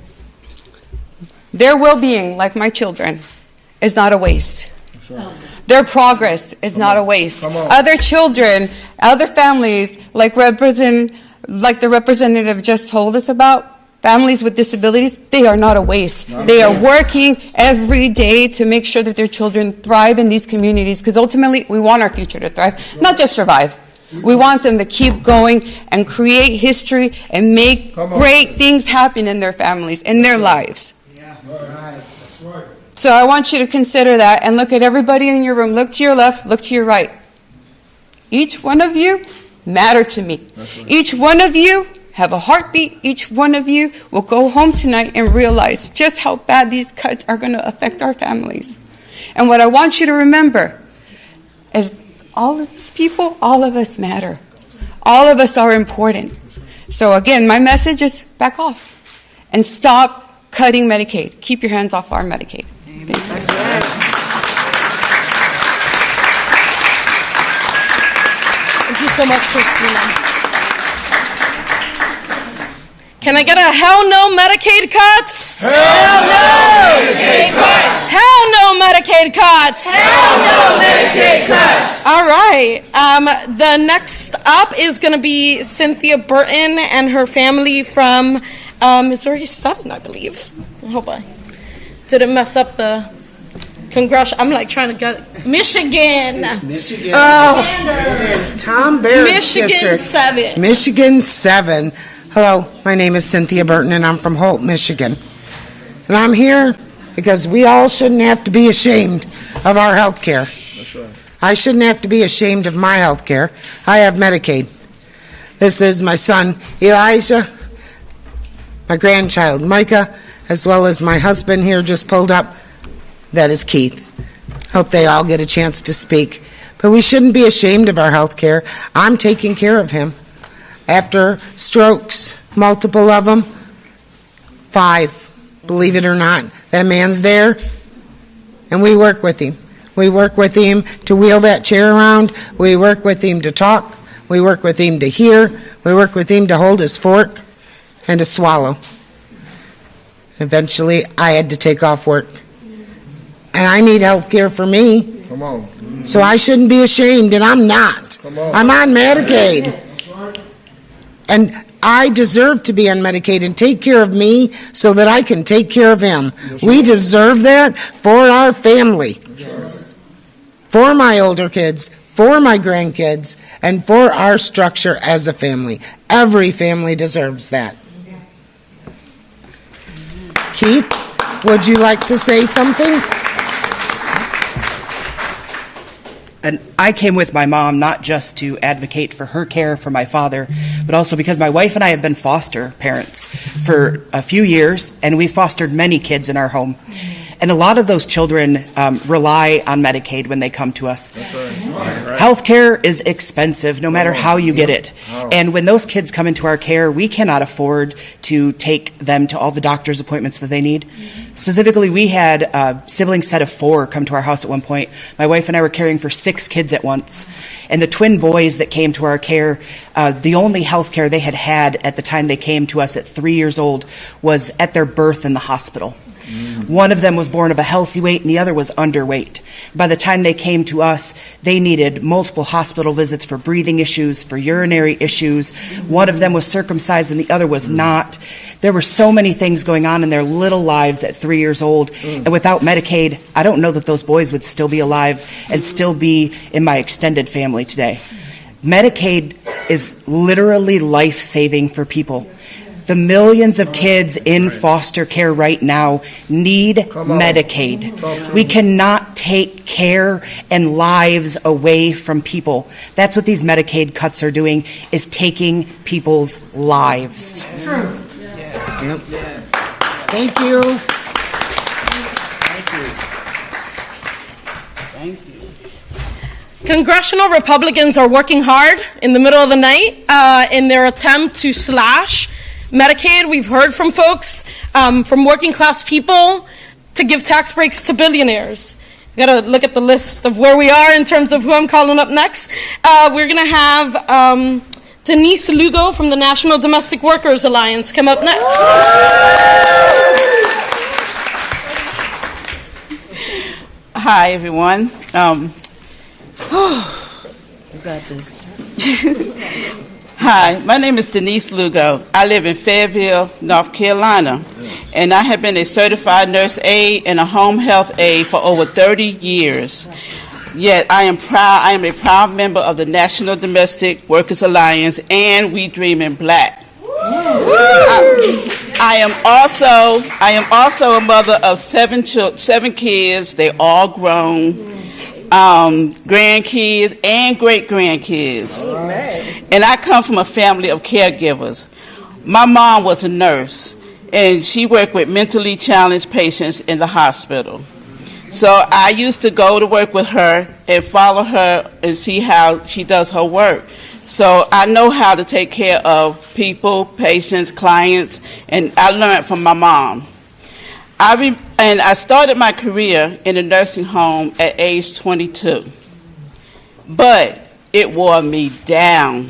Their well-being, like my children, is not a waste. Their progress is not a waste. Other children, other families, like the representative just told us about, families with disabilities, they are not a waste. They are working every day to make sure that their children thrive in these communities, because ultimately we want our future to thrive, not just survive. We want them to keep going and create history and make great things happen in their families, in their lives. So I want you to consider that and look at everybody in your room. Look to your left, look to your right. Each one of you matter to me. Each one of you have a heartbeat. Each one of you will go home tonight and realize just how bad these cuts are going to affect our families. And what I want you to remember is all of these people, all of us matter. All of us are important. So again, my message is back off and stop cutting Medicaid. Keep your hands off our Medicaid. Thank you. Thank you so much, Christina. Can I get a hell no Medicaid cuts? Hell no Medicaid cuts! Hell no Medicaid cuts! Hell no Medicaid cuts! All right. The next up is going to be Cynthia Burton and her family from Missouri 7, I believe. I hope I didn't mess up the congressional. I'm like trying to get Michigan. It's Michigan. Oh, It's Tom Barrett's Michigan district. 7. Michigan 7. Hello, my name is Cynthia Burton, and I'm from Holt, Michigan. And I'm here because we all shouldn't have to be ashamed of our health care. That's right. I shouldn't have to be ashamed of my health care. I have Medicaid. This is my son, Elijah, my grandchild, Micah, as well as my husband here just pulled up. That is Keith. Hope they all get a chance to speak. But we shouldn't be ashamed of our health care. I'm taking care of him. After strokes, multiple of them, 5, believe it or not. That man's there, and we work with him. We work with him to wheel that chair around. We work with him to talk. We work with him to hear. We work with him to hold his fork and to swallow. Eventually, I had to take off work. And I need health care for me. Come on. So I shouldn't be ashamed, and I'm not. I'm on Medicaid. And I deserve to be on Medicaid and take care of me so that I can take care of him. We deserve that for our family, for my older kids, for my grandkids, and for our structure as a family. Every family deserves that. Keith, would you like to say something? And I came with my mom not just to advocate for her care for my father, but also because my wife and I have been foster parents for a few years, and we've fostered many kids in our home. And a lot of those children rely on Medicaid when they come to us. That's right. Healthcare is expensive no matter how you get it. And when those kids come into our care, we cannot afford to take them to all the doctor's appointments that they need. Specifically, we had a sibling set of 4 come to our house at one point. My wife and I were caring for 6 kids at once. And the twin boys that came to our care, the only health care they had at the time they came to us at 3 years old was at their birth in the hospital. One of them was born of a healthy weight and the other was underweight. By the time they came to us, they needed multiple hospital visits for breathing issues, for urinary issues. One of them was circumcised and the other was not. There were so many things going on in their little lives at 3 years old. And without Medicaid, I don't know that those boys would still be alive and still be in my extended family today. Medicaid is literally life-saving for people. The millions of kids in foster care right now need Medicaid. We cannot take care and lives away from people. That's what these Medicaid cuts are doing, is taking people's lives. Yep. Thank you. Thank you. Congressional Republicans are working hard in the middle of the night in their attempt to slash Medicaid. We've heard from folks, from working class people, to give tax breaks to billionaires. You got to look at the list of where we are in terms of who I'm calling up next. We're going to have Denise Lugo from the National Domestic Workers Alliance come up next. Hi, everyone. You got this. Hi, my name is Denise Lugo. I live in Fayetteville, North Carolina, and I have been a certified nurse aide and a home health aide for over 30 years. Yet I am a proud member of the National Domestic Workers Alliance, and we dream in black. I am also a mother of 7 kids. They all grown. Grandkids and great-grandkids. And I come from a family of caregivers. My mom was a nurse, and she worked with mentally challenged patients in the hospital. So I used to go to work with her and follow her and see how she does her work. So I know how to take care of people, patients, clients, and I learned from my mom. I started my career in a nursing home at age 22. But it wore me down.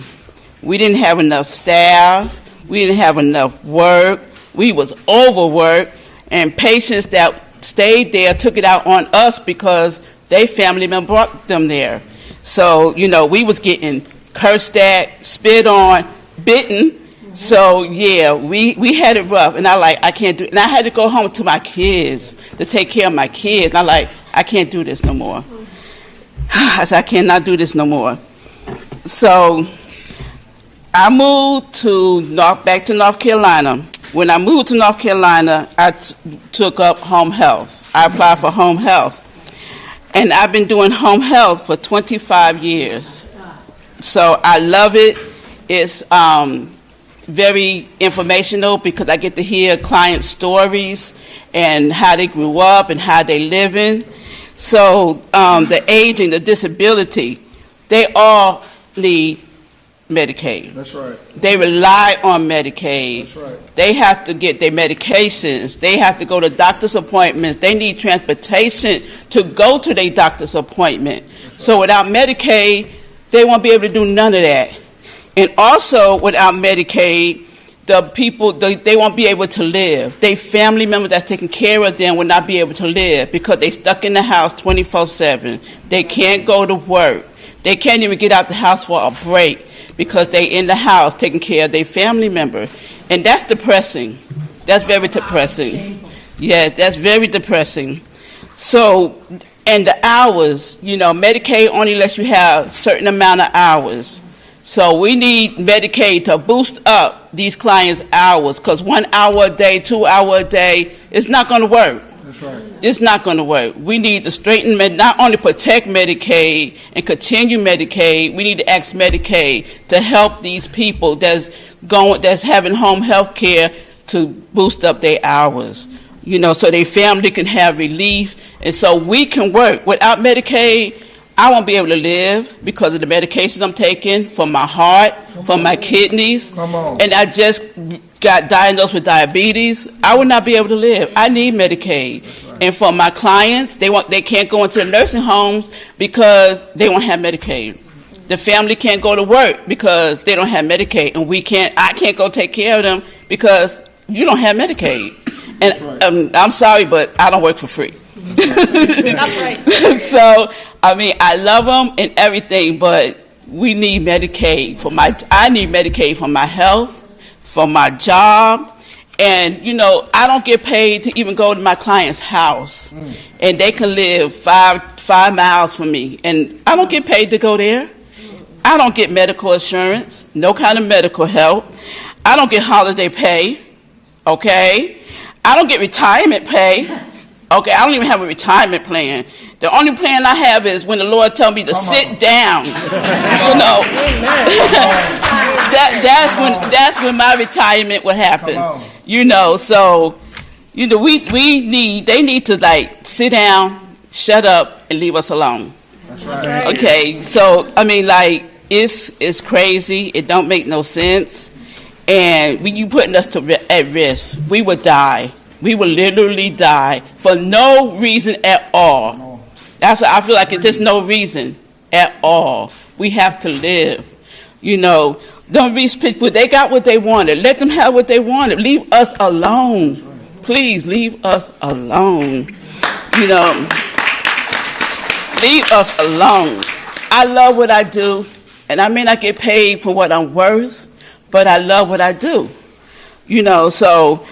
We didn't have enough staff. We didn't have enough work. We was overworked. And patients that stayed there took it out on us because their family member brought them there. So, we was getting cursed at, spit on, bitten. So, yeah, we had it rough. And I can't do it. And I had to go home to my kids to take care of my kids. And I can't do this no more. I said, I cannot do this no more. So I moved back to North Carolina. When I moved to North Carolina, I took up home health. I applied for home health. And I've been doing home health for 25 years. So I love it. It's very informational because I get to hear client stories and how they grew up and how they living. So the aging, the disability, they all need Medicaid. That's right. They rely on Medicaid. That's right. They have to get their medications. They have to go to doctor's appointments. They need transportation to go to their doctor's appointment. So without Medicaid, they won't be able to do none of that. And also without Medicaid, the people, they won't be able to live. Their family members that's taking care of them will not be able to live because they stuck in the house 24/7. They can't go to work. They can't even get out the house for a break because they in the house taking care of their family member. And that's depressing. That's very depressing. Yeah, that's very depressing. So, and the hours, Medicaid only lets you have a certain amount of hours. So we need Medicaid to boost up these clients' hours because 1 hour a day, 2 hours a day, it's not going to work. That's right. It's not going to work. We need to straighten, not only protect Medicaid and continue Medicaid, we need to ask Medicaid to help these people that's having home health care to boost up their hours, so their family can have relief and so we can work. Without Medicaid, I won't be able to live because of the medications I'm taking for my heart, for my kidneys, and I just got diagnosed with diabetes, I would not be able to live. I need Medicaid. And for my clients, they can't go into the nursing homes because they won't have Medicaid. The family can't go to work because they don't have Medicaid, and I can't go take care of them because you don't have Medicaid. And I'm sorry, but I don't work for free. That's right. So, I mean, I love them and everything, but we need Medicaid I need Medicaid for my health, for my job, and I don't get paid to even go to my client's house, and they can live five miles from me, and I don't get paid to go there. I don't get medical insurance, no kind of medical help. I don't get holiday pay, okay? I don't get retirement pay, okay? I don't even have a retirement plan. The only plan I have is when the Lord tells me to sit down, that's when my retirement will happen, So, they need to sit down, shut up, and leave us alone. That's right. Okay, so I mean, it's crazy. It don't make no sense, and when you putting us at risk, we would die. We would literally die for no reason at all. That's what I feel like. It's just no reason at all. We have to live. Don't reach people. They got what they wanted. Let them have what they wanted. Leave us alone. Please leave us alone. Leave us alone. I love what I do, and I may not get paid for what I'm worth, but I love what I do. So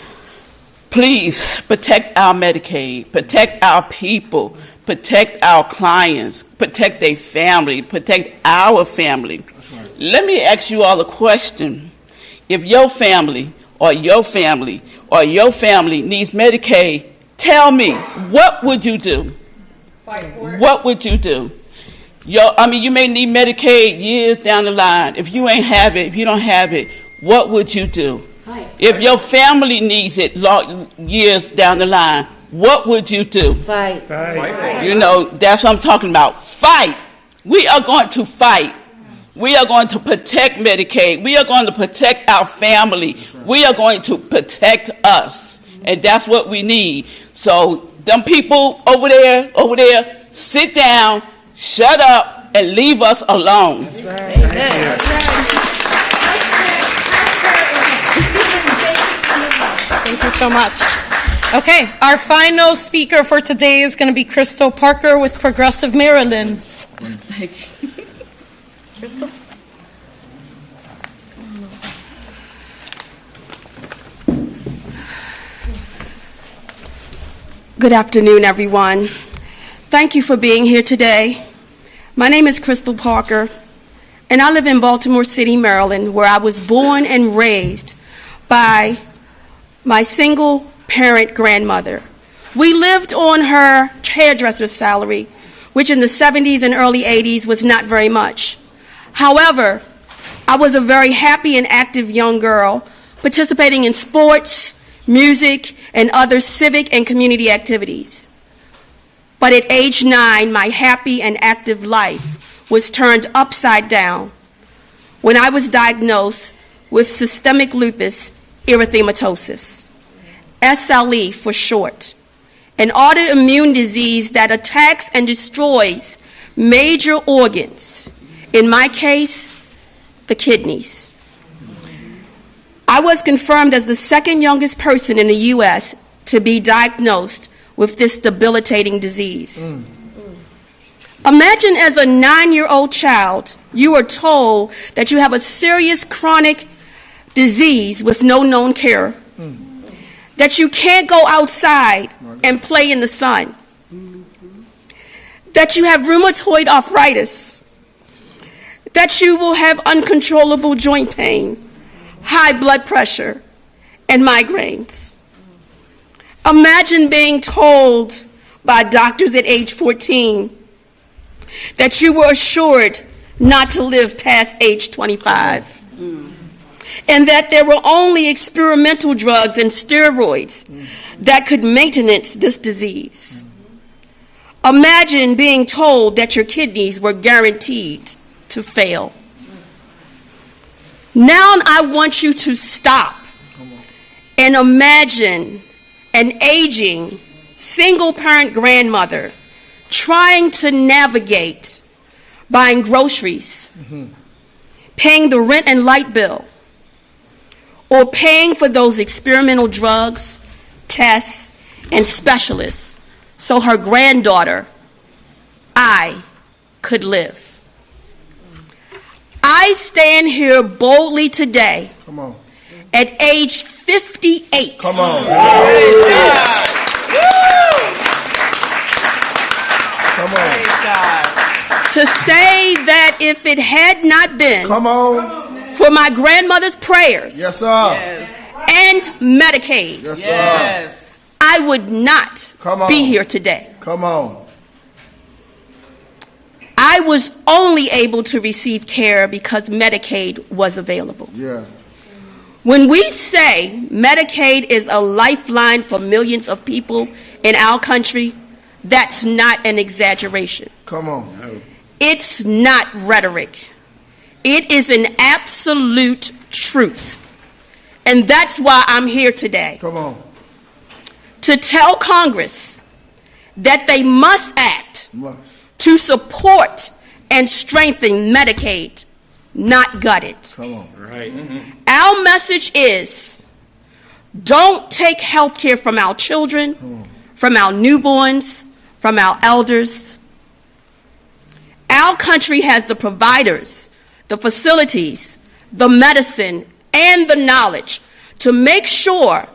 please protect our Medicaid, protect our people, protect our clients, protect their family, protect our family. Let me ask you all a question. If your family or your family or your family needs Medicaid, tell me, what would you do? What would you do? You may need Medicaid years down the line. If you don't have it, what would you do? If your family needs it years down the line, what would you do? Fight. That's what I'm talking about. Fight. We are going to fight. We are going to protect Medicaid. We are going to protect our family. We are going to protect us. And that's what we need. So them people over there, sit down, shut up, and leave us alone. That's right. Amen. Thank you so much. Okay, our final speaker for today is going to be Crystal Parker with Progressive Maryland. Crystal? Good afternoon, everyone. Thank you for being here today. My name is Crystal Parker, and I live in Baltimore City, Maryland, where I was born and raised by my single-parent grandmother. We lived on her hairdresser's salary, which in the 70s and early 80s was not very much. However, I was a very happy and active young girl, participating in sports, music, and other civic and community activities. But at age 9, my happy and active life was turned upside down when I was diagnosed with systemic lupus erythematosus, SLE for short, an autoimmune disease that attacks and destroys major organs, in my case, the kidneys. I was confirmed as the second youngest person in the U.S. to be diagnosed with this debilitating disease. Imagine as a 9-year-old child, you are told that you have a serious chronic disease with no known cure, that you can't go outside and play in the sun, that you have rheumatoid arthritis, that you will have uncontrollable joint pain, high blood pressure, and migraines. Imagine being told by doctors at age 14 that you were assured not to live past age 25, and that there were only experimental drugs and steroids that could maintenance this disease. Imagine being told that your kidneys were guaranteed to fail. Now I want you to stop And imagine an aging single-parent grandmother trying to navigate buying groceries, paying the rent and light bill, or paying for those experimental drugs, tests, and specialists so her granddaughter, I, could live. I stand here boldly today at age 58. Come on. Come on. To say that if it had not been for my grandmother's prayers Yes, sir. and Medicaid, Yes, sir. I would not be here today. Come on. I was only able to receive care because Medicaid was available. Yeah. When we say Medicaid is a lifeline for millions of people in our country, that's not an exaggeration. Come on. It's not rhetoric. It is an absolute truth. And that's why I'm here today. Come on. To tell Congress that they must act to support and strengthen Medicaid, not gut it. Come on. Right. Our message is, don't take health care from our children, from our newborns, from our elders. Our country has the providers, the facilities, the medicine, and the knowledge to make sure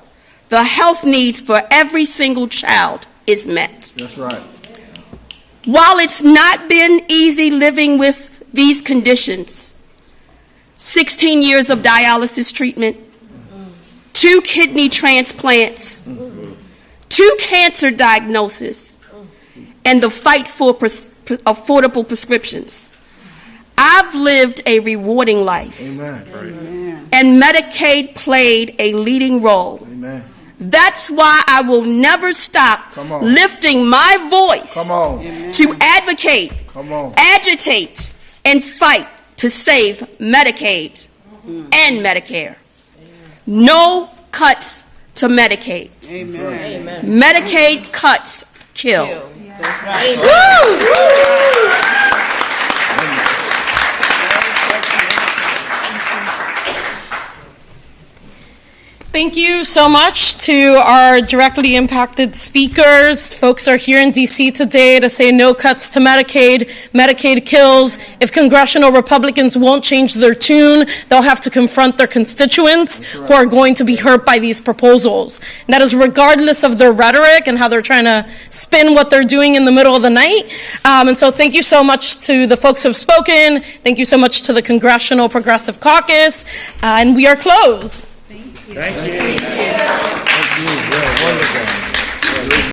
the health needs for every single child is met. That's right. While it's not been easy living with these conditions, 16 years of dialysis treatment, 2 kidney transplants, 2 cancer diagnoses, and the fight for affordable prescriptions, I've lived a rewarding life. Amen. And Medicaid played a leading role. Amen. That's why I will never stop lifting my voice to advocate, agitate, and fight to save Medicaid and Medicare. No cuts to Medicaid. Amen. Medicaid cuts kill. Thank you so much to our directly impacted speakers. Folks are here in D.C. today to say no cuts to Medicaid. Medicaid kills. If congressional Republicans won't change their tune, they'll have to confront their constituents who are going to be hurt by these proposals. And that is regardless of their rhetoric and how they're trying to spin what they're doing in the middle of the night. And so thank you so much to the folks who have spoken. Thank you so much to the Congressional Progressive Caucus. And we are closed. Thank you. Thank you. Thank you. Wonderful.